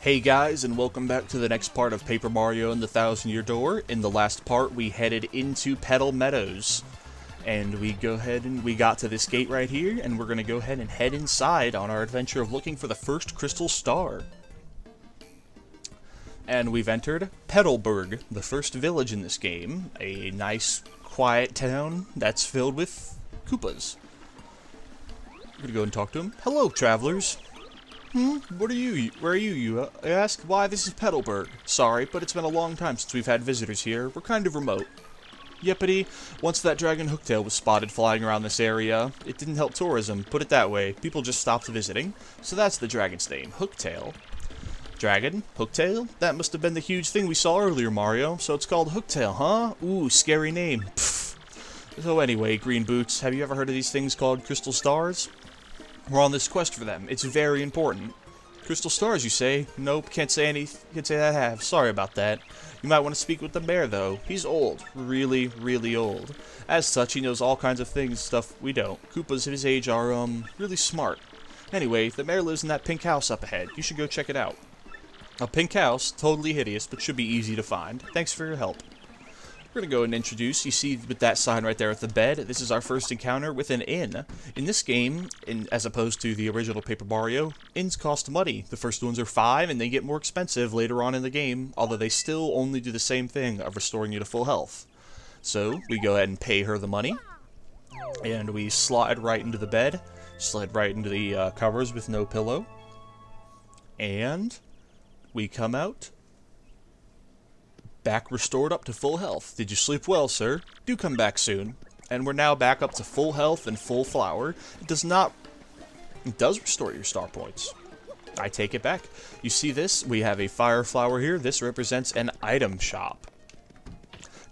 Hey guys, and welcome back to the next part of Paper Mario and the Thousand Year Door. In the last part, we headed into Petal Meadows. And we got to this gate right here, and we're going to go ahead and head inside on our adventure of looking for the first crystal star. And we've entered Petalburg, the first village in this game. A nice, quiet town that's filled with Koopas. We're going to go and talk to them. Hello, travelers. What are you? Where are you, you ask? Why, this is Petalburg. Sorry, but it's been a long time since we've had visitors here. We're kind of remote. Yepity, once that dragon Hooktail was spotted flying around this area, it didn't help tourism, put it that way. People just stopped visiting. So that's the dragon's name, Hooktail. Dragon? Hooktail? That must have been the huge thing we saw earlier, Mario. So it's called Hooktail, huh? Ooh, scary name. Pfft. So anyway, Green Boots, have you ever heard of these things called crystal stars? We're on this quest for them. It's very important. Crystal stars, you say? Nope, can't say that I have. Sorry about that. You might want to speak with the mayor, though. He's old. Really, really old. As such, he knows all kinds of things, stuff we don't. Koopas of his age are, really smart. Anyway, the mayor lives in that pink house up ahead. You should go check it out. A pink house, totally hideous, but should be easy to find. Thanks for your help. We're going to go and introduce, you see with that sign right there at the bed, this is our first encounter with an inn. In this game, as opposed to the original Paper Mario, inns cost money. The first ones are 5 and they get more expensive later on in the game, although they still only do the same thing of restoring you to full health. So, we go ahead and pay her the money, and we slide right into the bed, slide right into the covers with no pillow, and we come out back restored up to full health. Did you sleep well, sir? Do come back soon. And we're now back up to full health and full flower. It does restore your star points. I take it back. You see this? We have a fire flower here. This represents an item shop.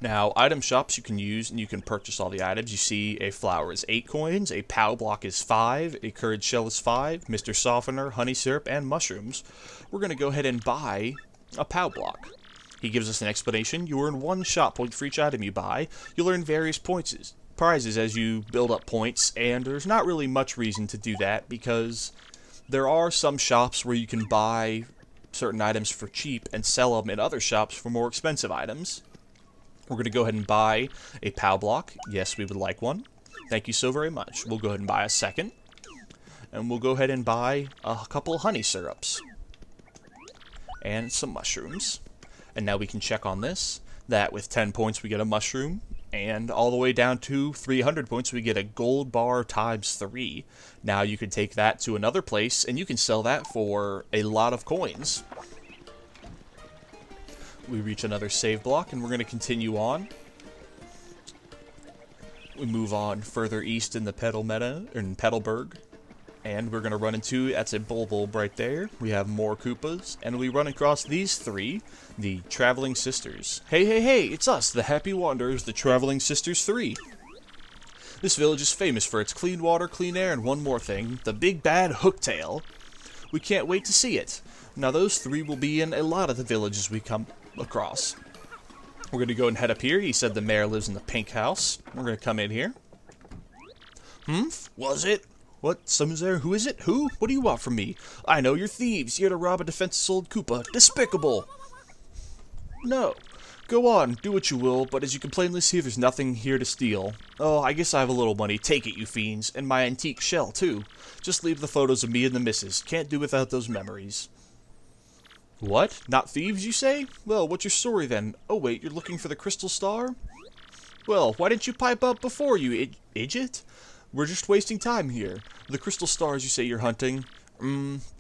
Now, item shops you can use and you can purchase all the items. You see a flower is 8 coins, a POW block is 5, a courage shell is 5, Mr. Softener, honey syrup, and mushrooms. We're going to go ahead and buy a POW block. He gives us an explanation. You earn 1 shot point for each item you buy. You'll earn various prizes as you build up points, and there's not really much reason to do that because there are some shops where you can buy certain items for cheap and sell them in other shops for more expensive items. We're going to go ahead and buy a POW block. Yes, we would like one. Thank you so very much. We'll go ahead and buy a second. And we'll go ahead and buy a couple of honey syrups. And some mushrooms. And now we can check on this, that with 10 points we get a mushroom, and all the way down to 300 points we get a gold bar times 3. Now you can take that to another place, and you can sell that for a lot of coins. We reach another save block, and we're going to continue on. We move on further east in the Petalburg. And we're going to run into, that's a Bulbul right there. We have more Koopas, and we run across these 3, the Traveling Sisters. Hey, hey, hey, it's us, the Happy Wanderers, the Traveling Sisters 3. This village is famous for its clean water, clean air, and one more thing, the big bad Hooktail. We can't wait to see it. Now those 3 will be in a lot of the villages we come across. We're going to go and head up here. He said the mayor lives in the pink house. We're going to come in here. Was it? What? Someone's there? Who is it? Who? What do you want from me? I know you're thieves. You're to rob a defenseless old Koopa. Despicable! No. Go on, do what you will, but as you can plainly see, there's nothing here to steal. Oh, I guess I have a little money. Take it, you fiends. And my antique shell, too. Just leave the photos of me and the missus. Can't do without those memories. What? Not thieves, you say? Well, what's your story, then? Oh, wait, you're looking for the crystal star? Well, why didn't you pipe up before, you idiot? We're just wasting time here. The crystal stars you say you're hunting.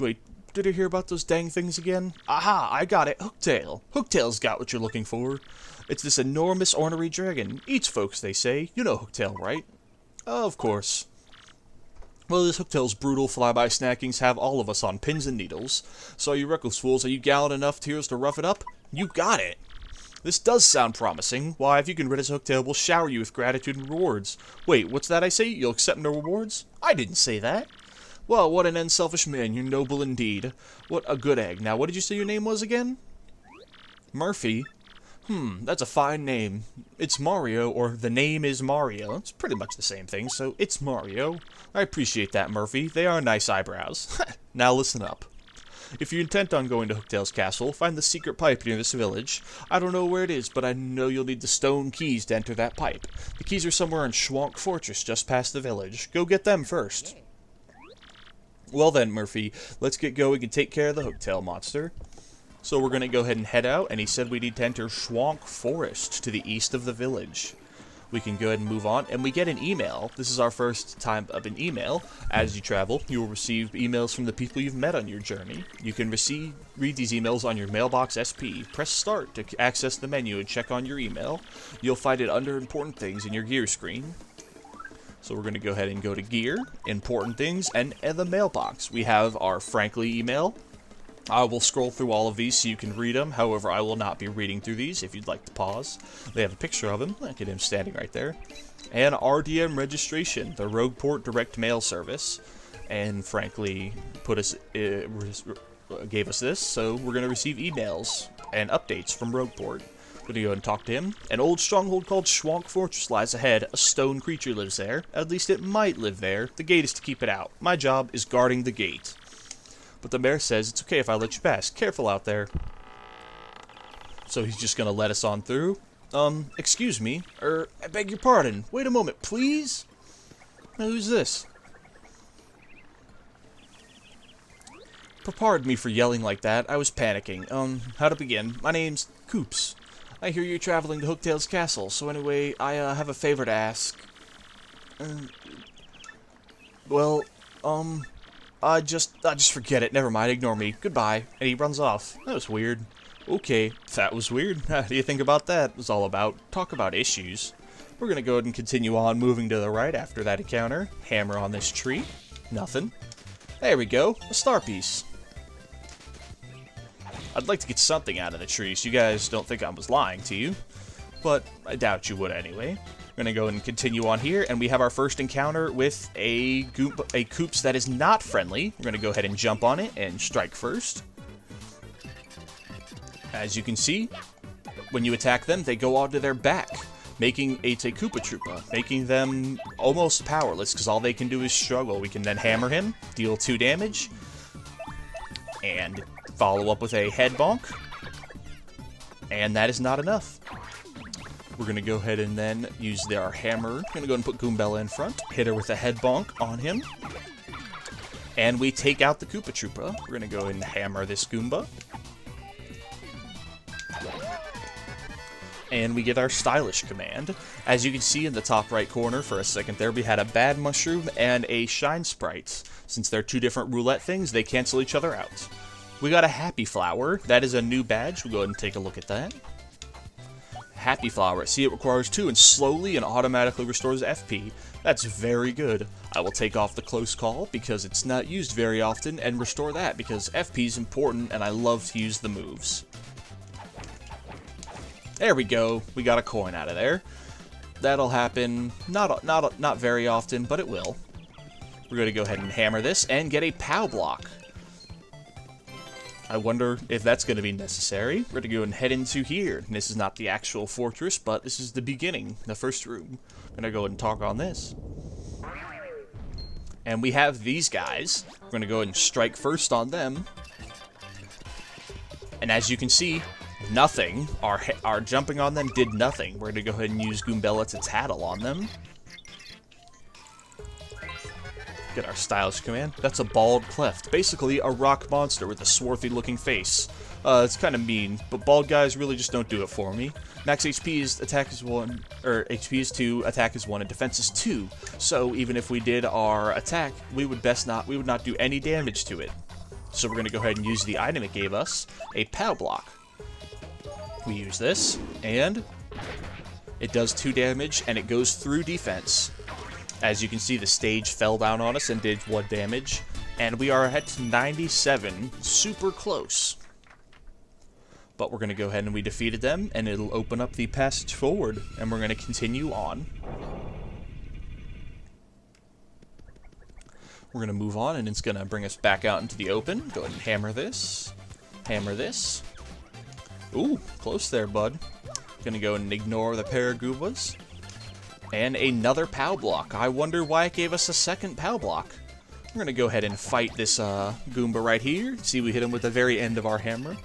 Wait, did I hear about those dang things again? Aha, I got it, Hooktail. Hooktail's got what you're looking for. It's this enormous ornery dragon. Eats folks, they say. You know Hooktail, right? Of course. Well, this Hooktail's brutal flyby snackings have all of us on pins and needles. So you reckless fools, are you gallant enough tears to rough it up? You got it. This does sound promising. Why, if you can rid us of Hooktail, we'll shower you with gratitude and rewards. Wait, what's that I say? You'll accept no rewards? I didn't say that. Well, what an unselfish man. You're noble indeed. What a good egg. Now, what did you say your name was again? Murphy? That's a fine name. It's Mario, or the name is Mario. It's pretty much the same thing, so it's Mario. I appreciate that, Murphy. They are nice eyebrows. Now listen up. If you're intent on going to Hooktail's castle, find the secret pipe near this village. I don't know where it is, but I know you'll need the stone keys to enter that pipe. The keys are somewhere in Schwank Fortress, just past the village. Go get them first. Well then, Murphy, let's get going and take care of the Hooktail monster. So we're going to go ahead and head out, and he said we need to enter Schwank Forest to the east of the village. We can go ahead and move on, and we get an email. This is our first time of an email. As you travel, you will receive emails from the people you've met on your journey. You can read these emails on your mailbox SP. Press start to access the menu and check on your email. You'll find it under important things in your gear screen. So we're going to go ahead and go to gear, important things, and the mailbox. We have our Frankly email. I will scroll through all of these so you can read them. However, I will not be reading through these if you'd like to pause. They have a picture of him. Look at him standing right there. And RDM registration, the Rogueport direct mail service. And frankly, gave us this, so we're going to receive emails and updates from Rogueport. We're going to go and talk to him. An old stronghold called Schwank Fortress lies ahead. A stone creature lives there. At least it might live there. The gate is to keep it out. My job is guarding the gate. But the mayor says it's okay if I let you pass. Careful out there. So he's just gonna let us on through. Excuse me. I beg your pardon. Wait a moment, please? Now, who's this? Pardon me for yelling like that. I was panicking. How to begin? My name's Coops. I hear you're traveling to Hooktail's castle, so anyway, I have a favor to ask. I just forget it. Never mind. Ignore me. Goodbye. And he runs off. That was weird. Okay, that was weird. How do you think about that? It was all about talk about issues. We're gonna go ahead and continue on moving to the right after that encounter. Hammer on this tree. Nothing. There we go. A star piece. I'd like to get something out of the tree so you guys don't think I was lying to you. But I doubt you would anyway. We're going to go and continue on here, and we have our first encounter with a Koops that is not friendly. We're going to go ahead and jump on it and strike first. As you can see, when you attack them, they go onto their back, making a Koopa Troopa, making them almost powerless, because all they can do is struggle. We can then hammer him, deal 2 damage, and follow up with a head bonk, and that is not enough. We're going to go ahead and then use our hammer. We're going to go and put Goombella in front. Hit her with a head bonk on him. And we take out the Koopa Troopa. We're going to go and hammer this Goomba. And we get our stylish command. As you can see in the top right corner for a second there, we had a bad mushroom and a shine sprite. Since they're 2 different roulette things, they cancel each other out. We got a happy flower. That is a new badge. We'll go ahead and take a look at that. Happy flower. See, it requires 2 and slowly and automatically restores FP. That's very good. I will take off the close call because it's not used very often and restore that because FP is important and I love to use the moves. There we go. We got a coin out of there. That'll happen not very often, but it will. We're going to go ahead and hammer this and get a POW block. I wonder if that's going to be necessary. We're going to go and head into here. And this is not the actual fortress, but this is the beginning, the first room. I'm going to go ahead and talk on this. And we have these guys. We're going to go ahead and strike first on them. And as you can see, nothing. Our jumping on them did nothing. We're going to go ahead and use Goombella to tattle on them. Get our stylish command. That's a bald cleft. Basically, a rock monster with a swarthy looking face. It's kind of mean, but bald guys really just don't do it for me. Max HP is attack is 1, or HP is 2, attack is 1, and defense is 2. So even if we did our attack, we would not do any damage to it. So we're going to go ahead and use the item it gave us, a POW block. We use this, and it does 2 damage, and it goes through defense. As you can see, the stage fell down on us and did 1 damage. And we are at 97, super close. But we're going to go ahead and we defeated them, and it'll open up the passage forward. And we're going to continue on. We're going to move on, and it's going to bring us back out into the open. Go ahead and hammer this. Hammer this. Ooh, close there, bud. Going to go and ignore the pair of Goombas. And another POW block. I wonder why it gave us a second POW block. We're going to go ahead and fight this Goomba right here. See, we hit him with the very end of our hammer.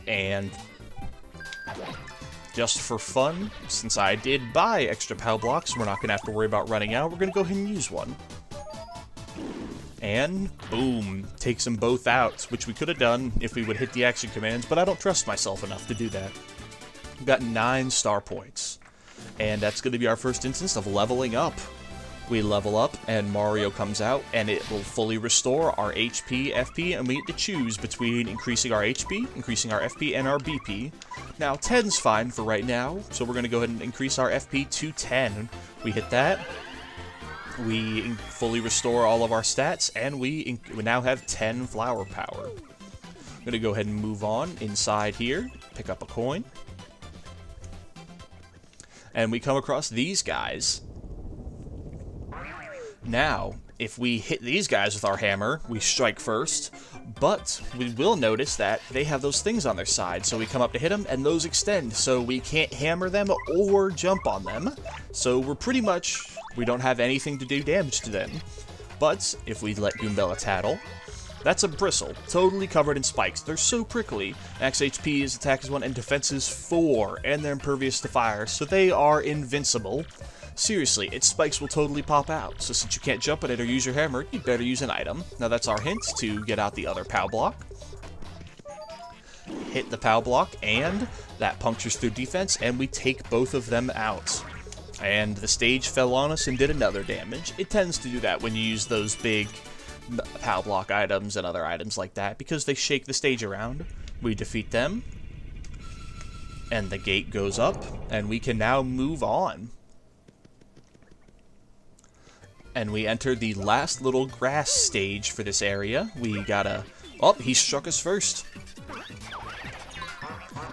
And just for fun, since I did buy extra POW blocks, we're not going to have to worry about running out. We're going to go ahead and use one. And boom, takes them both out, which we could have done if we would hit the action commands, but I don't trust myself enough to do that. We've got 9 star points, and that's going to be our first instance of leveling up. We level up, and Mario comes out, and it will fully restore our HP, FP, and we get to choose between increasing our HP, increasing our FP, and our BP. Now, 10's fine for right now, so we're going to go ahead and increase our FP to 10. We hit that. We fully restore all of our stats, and we now have 10 flower power. I'm going to go ahead and move on inside here, pick up a coin. And we come across these guys. Now, if we hit these guys with our hammer, we strike first, but we will notice that they have those things on their side, so we come up to hit them, and those extend, so we can't hammer them or jump on them. So we're pretty much, we don't have anything to do damage to them. But if we let Goombella tattle, that's a bristle, totally covered in spikes. They're so prickly. Max HP is attack is 1 and defense is 4, and they're impervious to fire, so they are invincible. Seriously, its spikes will totally pop out, so since you can't jump at it or use your hammer, you'd better use an item. Now that's our hint to get out the other POW block. Hit the POW block, and that punctures through defense, and we take both of them out. And the stage fell on us and did another damage. It tends to do that when you use those big POW block items and other items like that, because they shake the stage around. We defeat them, and the gate goes up, and we can now move on. And we enter the last little grass stage for this area. We gotta... Oh, he struck us first.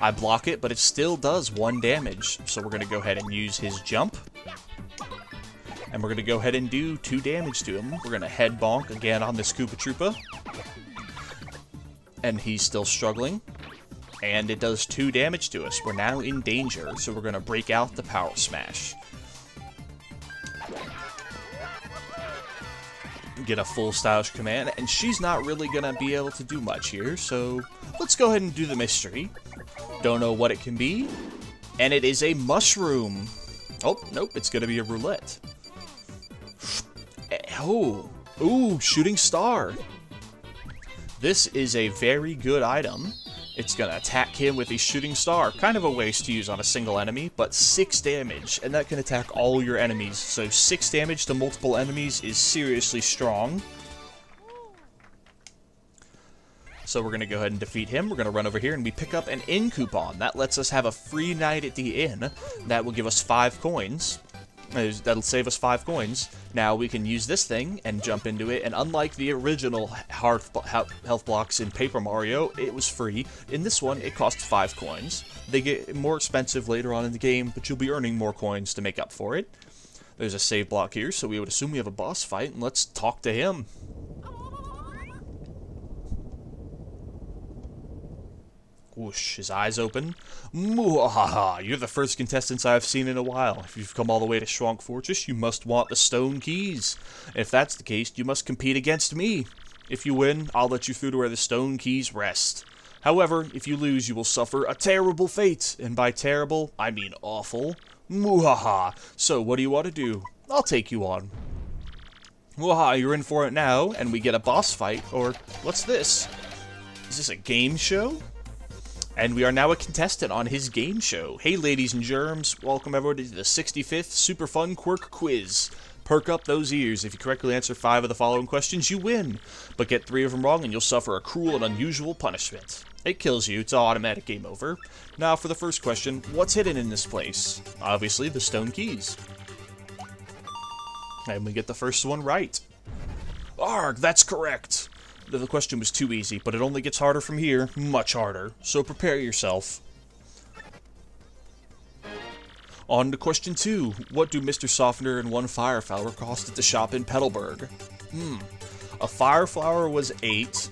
I block it, but it still does 1 damage. So we're gonna go ahead and use his jump. And we're gonna go ahead and do 2 damage to him. We're gonna head bonk again on this Koopa Troopa. And he's still struggling. And it does 2 damage to us. We're now in danger, so we're gonna break out the Power Smash. Get a full stylish command, and she's not really gonna be able to do much here, so let's go ahead and do the mystery. Don't know what it can be, and it is a mushroom. Oh, nope, it's gonna be a roulette. Oh, ooh, shooting star. This is a very good item. It's gonna attack him with a shooting star. Kind of a waste to use on a single enemy, but 6 damage, and that can attack all your enemies. So 6 damage to multiple enemies is seriously strong. So we're gonna go ahead and defeat him. We're gonna run over here and we pick up an inn coupon. That lets us have a free night at the inn. That will give us 5 coins. That'll save us 5 coins. Now we can use this thing and jump into it, and unlike the original health blocks in Paper Mario, it was free. In this one, it costs 5 coins. They get more expensive later on in the game, but you'll be earning more coins to make up for it. There's a save block here, so we would assume we have a boss fight, and let's talk to him. Whoosh, his eyes open. Muahaha, you're the first contestants I've seen in a while. If you've come all the way to Shronk Fortress, you must want the stone keys. If that's the case, you must compete against me. If you win, I'll let you through to where the stone keys rest. However, if you lose, you will suffer a terrible fate. And by terrible, I mean awful. Muahaha. So, what do you want to do? I'll take you on. Muahaha, you're in for it now, and we get a boss fight, or what's this? Is this a game show? And we are now a contestant on his game show. Hey ladies and germs, welcome everybody to the 65th Super Fun Quirk Quiz. Perk up those ears. If you correctly answer 5 of the following questions, you win. But get 3 of them wrong and you'll suffer a cruel and unusual punishment. It kills you, it's an automatic game over. Now for the first question, what's hidden in this place? Obviously the stone keys. And we get the first one right. Arg, that's correct! The question was too easy, but it only gets harder from here, much harder, so prepare yourself. On to question 2. What do Mr. Softener and 1 Fire Flower cost at the shop in Petalburg? A Fire Flower was 8,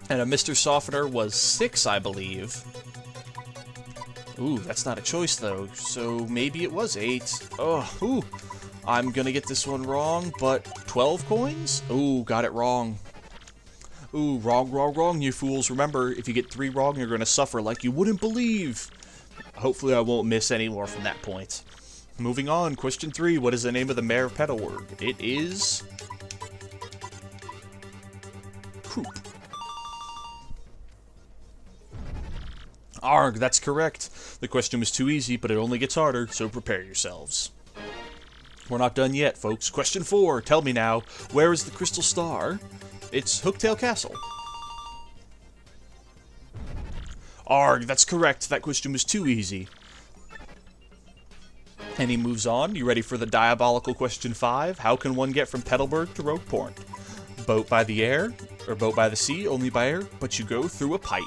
and a Mr. Softener was 6, I believe. Ooh, that's not a choice though, so maybe it was 8. Oh, ooh. I'm gonna get this one wrong, but 12 coins? Ooh, got it wrong. Ooh, wrong, wrong, wrong, you fools. Remember, if you get 3 wrong, you're gonna suffer like you wouldn't believe. Hopefully I won't miss any more from that point. Moving on, question 3. What is the name of the mayor of Petalburg? It is... Coop. Arg, that's correct. The question was too easy, but it only gets harder, so prepare yourselves. We're not done yet, folks. Question 4. Tell me now, where is the crystal star? It's Hooktail Castle. Arg, that's correct. That question was too easy. And he moves on. You ready for the diabolical question 5? How can one get from Petalburg to Rogueport? Boat by the air, or boat by the sea, only by air, but you go through a pipe.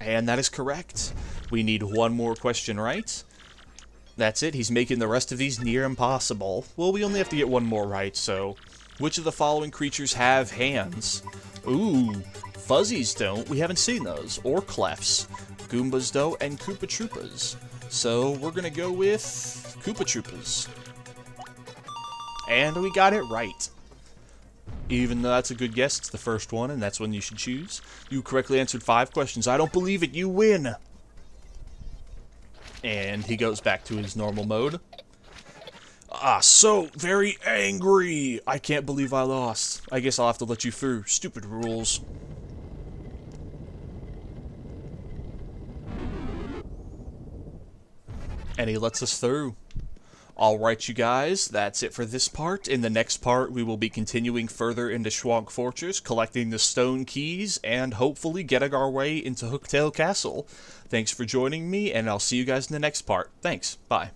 And that is correct. We need one more question right. That's it. He's making the rest of these near impossible. Well, we only have to get one more right, so... Which of the following creatures have hands? Ooh, fuzzies don't. We haven't seen those. Or clefs. Goombas don't, and Koopa Troopas. So we're gonna go with Koopa Troopas. And we got it right. Even though that's a good guess, it's the first one, and that's one you should choose. You correctly answered 5 questions. I don't believe it. You win. And he goes back to his normal mode. Ah, so very angry. I can't believe I lost. I guess I'll have to let you through. Stupid rules. And he lets us through. Alright, you guys, that's it for this part. In the next part, we will be continuing further into Schwank Fortress, collecting the stone keys, and hopefully getting our way into Hooktail Castle. Thanks for joining me, and I'll see you guys in the next part. Thanks. Bye.